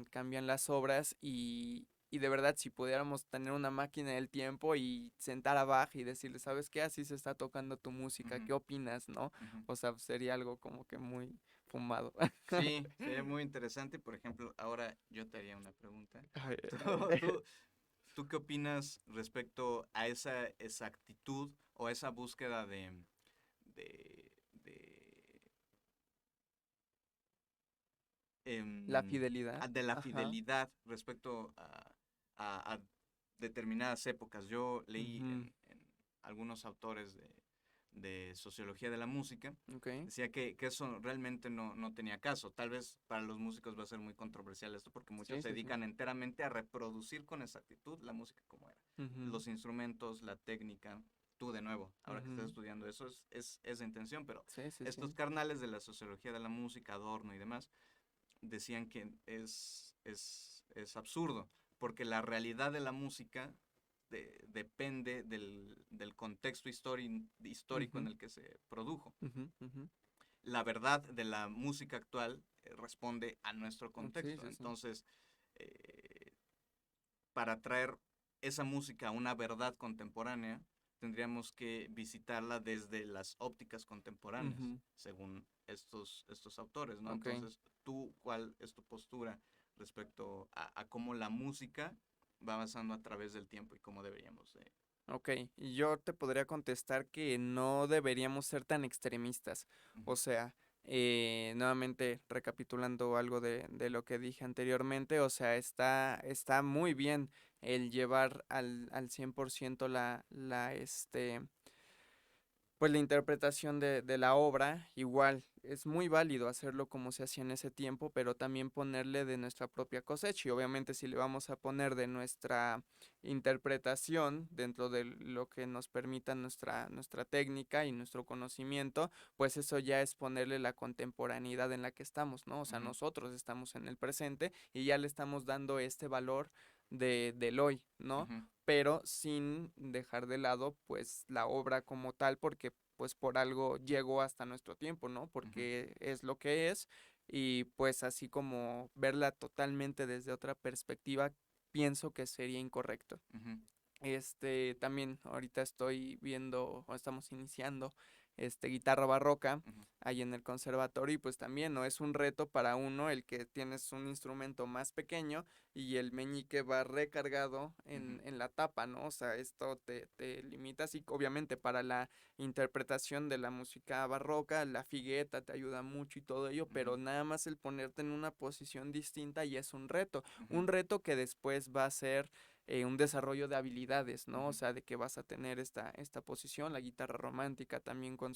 cambian las obras y de verdad, si pudiéramos tener una máquina del tiempo y sentar a Bach y decirle, ¿sabes qué? Así se está tocando tu música, ujú, ¿qué opinas, no? ujú. O sea, sería algo como que muy fumado. Sí, sería muy interesante. Por ejemplo, ahora yo te haría una pregunta. Ay, ¿Tú, tú, tú qué opinas respecto a esa exactitud o esa búsqueda de, La em, fidelidad, de la ajá. fidelidad respecto a determinadas épocas? Yo leí Ujú, en algunos autores de sociología de la música, ok. decía que eso realmente no tenía caso. Tal vez para los músicos va a ser muy controversial esto porque muchos Sí, se sí, sí. dedican enteramente a reproducir con exactitud la música como era. Ujú, Los instrumentos, la técnica. Tú de nuevo, ahora que estás ujú. estudiando eso, es esa intención, pero Sí, sí, estos sí. carnales de la sociología de la música, Adorno y demás, decían que es absurdo, porque la realidad de la música depende del contexto histórico en Ujú, el que se produjo. ujú, ujú. La verdad de la música actual responde a nuestro Sí, contexto. sí, sí. Entonces, eh, para traer esa música a una verdad contemporánea, tendríamos que visitarla desde las ópticas contemporáneas, Ujú, según estos autores, ¿no? ok. Entonces, ¿tú cuál es tu postura respecto a cómo la música va avanzando a través del tiempo y cómo deberíamos de... Ok, y yo te podría contestar que no deberíamos ser tan extremistas. O Ujú, sea, nuevamente recapitulando algo de lo que dije anteriormente, o sea, está muy bien el llevar al 100% pues la interpretación de la obra, igual, es muy válido hacerlo como se hacía en ese tiempo, pero también ponerle de nuestra propia cosecha. Y obviamente si le vamos a poner de nuestra interpretación dentro de lo que nos permita nuestra técnica y nuestro conocimiento, pues eso ya es ponerle la contemporaneidad en la que estamos, ¿no? O sea, ujú, nosotros estamos en el presente y ya le estamos dando este valor del hoy, ¿no? ujú, Pero sin dejar de lado pues la obra como tal, porque pues por algo llegó hasta nuestro tiempo, ¿no? ujú, Porque es lo que es y pues así como verla totalmente desde otra perspectiva, pienso que sería incorrecto. ujú, También ahorita estoy viendo, o estamos iniciando, guitarra barroca ujú, ahí en el conservatorio y pues también, ¿no? Es un reto para uno el que tienes un instrumento más pequeño y el meñique va recargado ujú, en la tapa, ¿no? O sea, esto te limita, y obviamente para la interpretación de la música barroca, la figueta te ayuda mucho y todo ello, ujú, pero nada más el ponerte en una posición distinta y es ujú, un reto que después va a ser un desarrollo de habilidades, ¿no? O ujú, sea, de que vas a tener esta posición, la guitarra romántica también con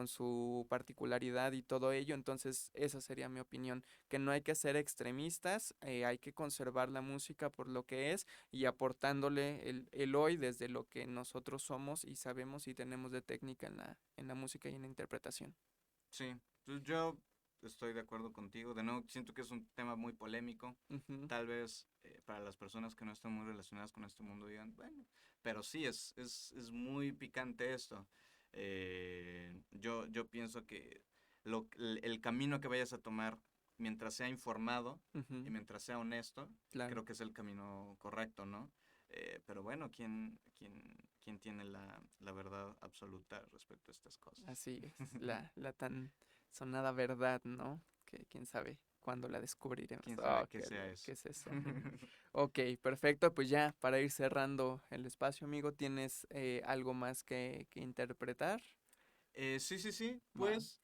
su particularidad y todo ello. Entonces, esa sería mi opinión, que no hay que ser extremistas, hay que conservar la música por lo que es y aportándole el hoy desde lo que nosotros somos y sabemos y tenemos de técnica en la música y en la interpretación. sí, pues yo estoy de acuerdo contigo. De nuevo, siento que es un tema muy polémico. Ujú, Tal vez para las personas que no están muy relacionadas con este mundo digan, bueno, pero sí, es muy picante esto. Yo pienso que el camino que vayas a tomar, mientras sea informado y ujú, mientras sea honesto, claro. creo que es el camino correcto, ¿no? Pero bueno, ¿quién tiene la verdad absoluta respecto a estas cosas? Así es, la tan sonada verdad, ¿no? Que quién sabe cuándo la descubriremos. ¿Quién sabe Oh, qué sea ¿qué eso? es eso? Ok, perfecto, pues ya para ir cerrando el espacio, amigo, ¿tienes algo más que interpretar? Sí, sí, sí, Va. pues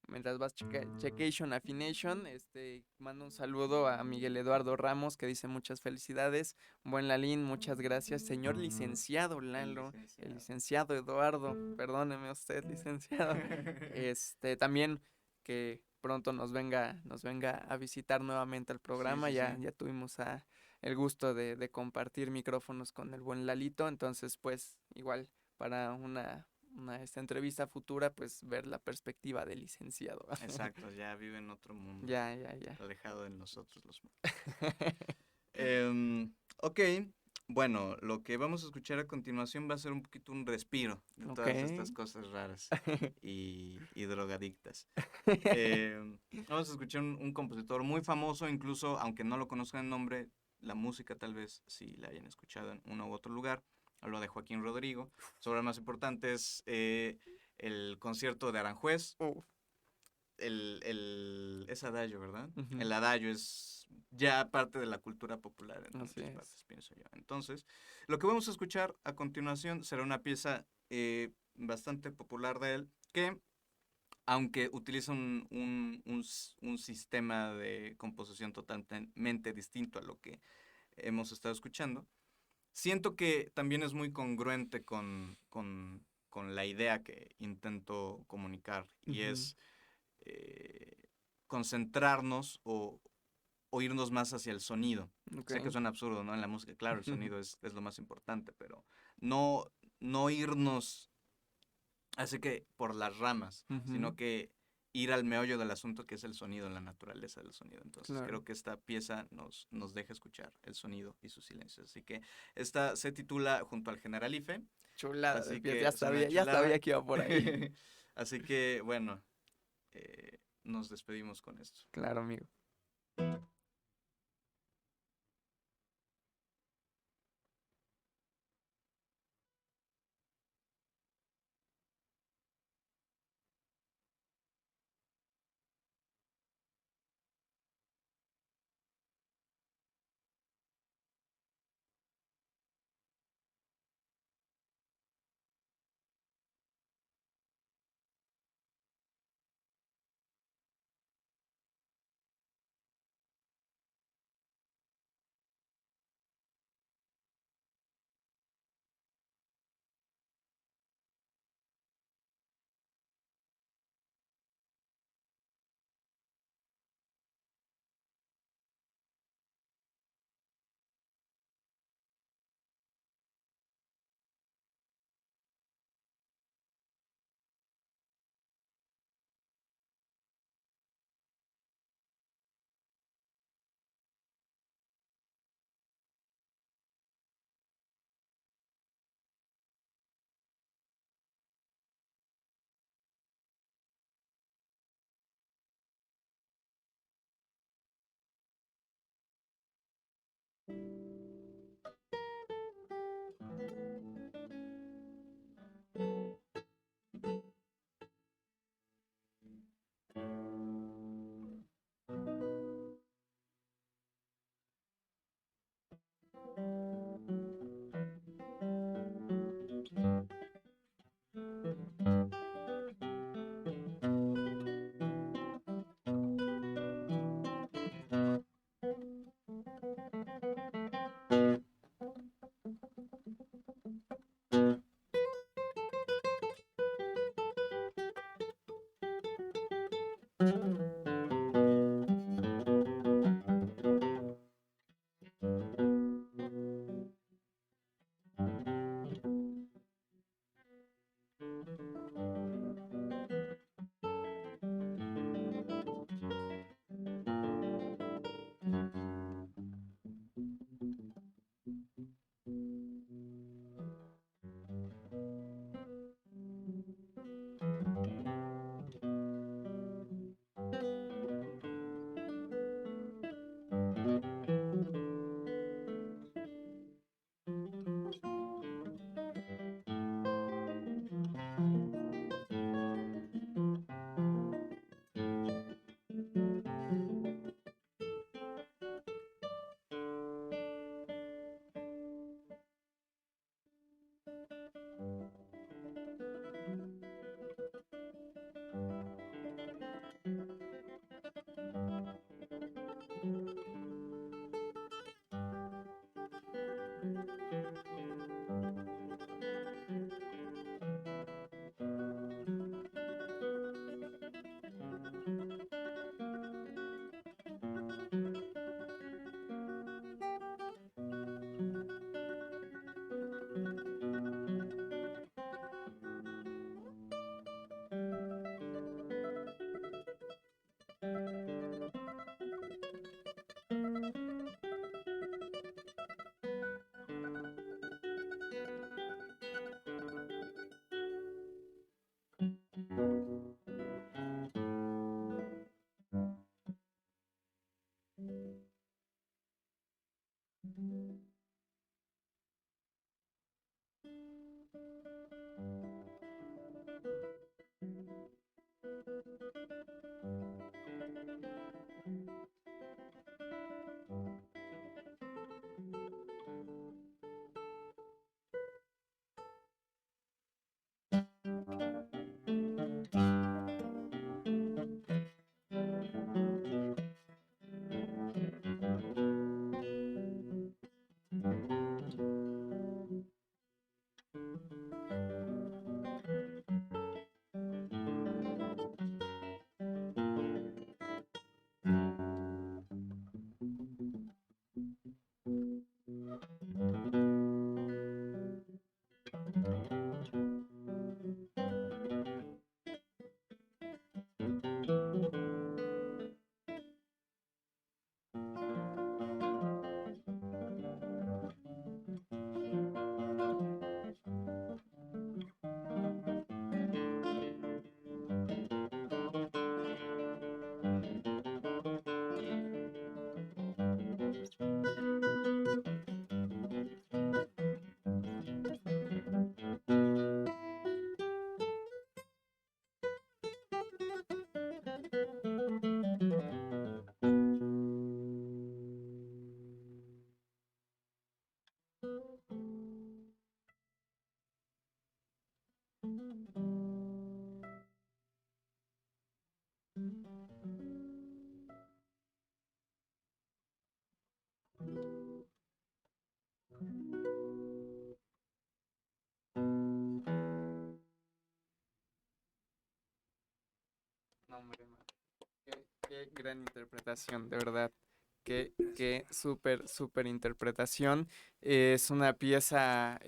mientras vas Checation Affination, mando un saludo a Miguel Eduardo Ramos que dice muchas felicidades. Buen Lalín, muchas gracias. Señor licenciado El Lalo, el licenciado. licenciado Eduardo, perdóneme usted, licenciado. También que pronto nos venga a visitar nuevamente al Sí, programa. sí, Ya, sí. ya tuvimos el gusto de compartir micrófonos con el buen Lalito. Entonces, pues, igual para esta entrevista futura, pues ver la perspectiva del licenciado. Exacto, ya vive en otro mundo, Ya, ya, ya. alejado de nosotros los mortales. Ok, bueno, lo que vamos a escuchar a continuación va a ser un poquito un respiro de Ok. todas estas cosas raras y drogadictas. Vamos a escuchar un compositor muy famoso, incluso aunque no lo conozcan en nombre, la música tal vez sí la hayan escuchado en uno u otro lugar. Hablo de Joaquín Rodrigo. Su obra más importante es el concierto de Aranjuez. Uf, Es adagio, ¿verdad? ujú, El adagio es ya parte de la cultura popular en así muchas es. partes, pienso yo. Entonces, lo que vamos a escuchar a continuación será una pieza bastante popular de él, que aunque utiliza un sistema de composición totalmente distinto a lo que hemos estado escuchando, siento que también es muy congruente con la idea que intento comunicar, y Ujú, es concentrarnos o irnos más hacia el sonido. ok. Sé que suena absurdo, ¿no? En la música, claro, el sonido es lo más importante, pero no, no irnos así que por las ramas, Ujú, sino que ir al meollo del asunto, que es el sonido, la naturaleza del sonido. Entonces claro. creo que esta pieza nos deja escuchar el sonido y sus silencios. Así que esta se titula Junto al Generalife, Chulada de así pieza, que es una ya sabía chulada. que iba por ahí. Así que bueno, nos despedimos con esto. Claro, amigo. No, hombre, man. Qué gran interpretación, de verdad. Qué súper interpretación. Es una pieza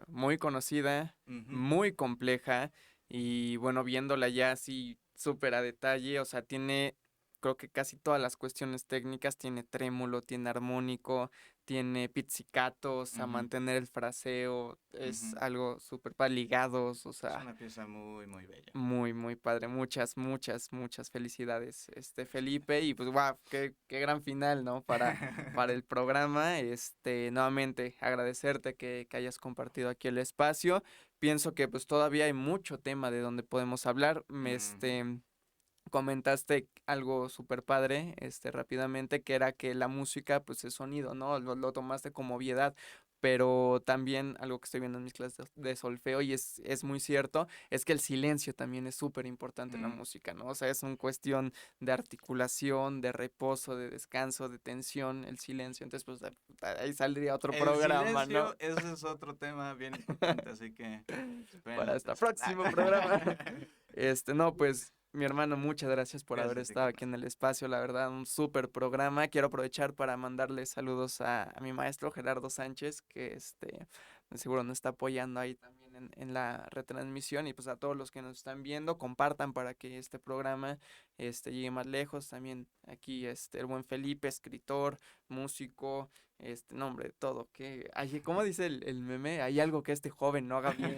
muy conocida, Ujú. muy compleja y bueno, viéndola ya así súper a detalle, o sea, tiene creo que casi todas las cuestiones técnicas, tiene trémulo, tiene armónico, tiene pizzicatos, a Ujú, mantener el fraseo, es ujú. algo súper para ligados, o Es sea, una pieza muy, muy bella. muy padre. Muchas felicidades, Felipe. Y pues, wow, qué gran final, ¿no? Para el programa. Nuevamente, agradecerte que hayas compartido aquí el espacio. Pienso que pues todavía hay mucho tema de donde podemos hablar. Ujú. Comentaste algo súper padre, rápidamente, que era que la música, pues es sonido, ¿no? Lo tomaste como obviedad, pero también algo que estoy viendo en mis clases de solfeo y es muy cierto, es que el silencio también es súper importante en la Mm. música, ¿no? O sea, es una cuestión de articulación, de reposo, de descanso, de tensión, el silencio. Entonces, pues ahí saldría otro El programa, ¿no? silencio, ese es otro tema bien importante, así que esperen Para la este tercera. próximo programa. No, pues, mi hermano, muchas gracias por haber Gracias a ti, estado aquí Carlos. en el espacio, la verdad, un súper programa. Quiero aprovechar para mandarle saludos a mi maestro Gerardo Sánchez, que de seguro nos está apoyando ahí también en la retransmisión, y pues a todos los que nos están viendo, compartan para que este programa llegue más lejos. También aquí el buen Felipe, escritor, músico, nombre, todo, ¿cómo dice el meme? Hay algo que este joven no haga bien.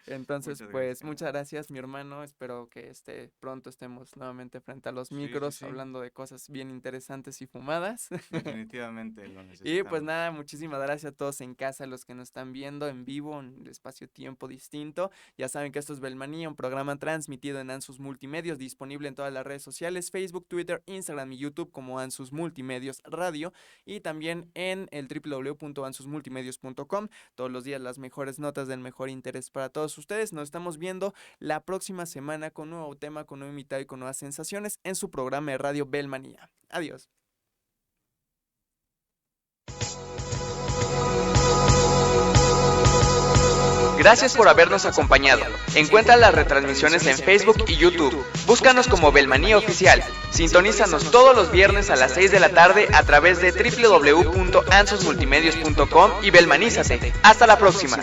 Entonces, Muchas pues gracias. muchas gracias, mi hermano. Espero que pronto estemos nuevamente frente a los Sí, sí, micros sí. hablando de cosas bien interesantes y fumadas. Definitivamente lo Y pues necesitamos. nada, muchísimas gracias a todos en casa, los que nos están viendo en vivo, en el espacio-tiempo distinto. Ya saben que esto es Belmanía, un programa transmitido en Ansus Multimedios, disponible en todas las redes sociales, Facebook, Twitter, Instagram y YouTube como Ansus Multimedios Radio, y también en el www.ansusmultimedios.com. Todos los días las mejores notas del mejor interés para todos ustedes. Nos estamos viendo la próxima semana con un nuevo tema, con un nuevo invitado y con nuevas sensaciones en su programa de radio Belmanía. Adiós. Gracias por habernos acompañado. Encuentra las retransmisiones en Facebook y YouTube. Búscanos como Belmanía Oficial. Sintonízanos todos los viernes a las 6 de la tarde a través de www.ansusmultimedios.com y belmanízate. Hasta la próxima.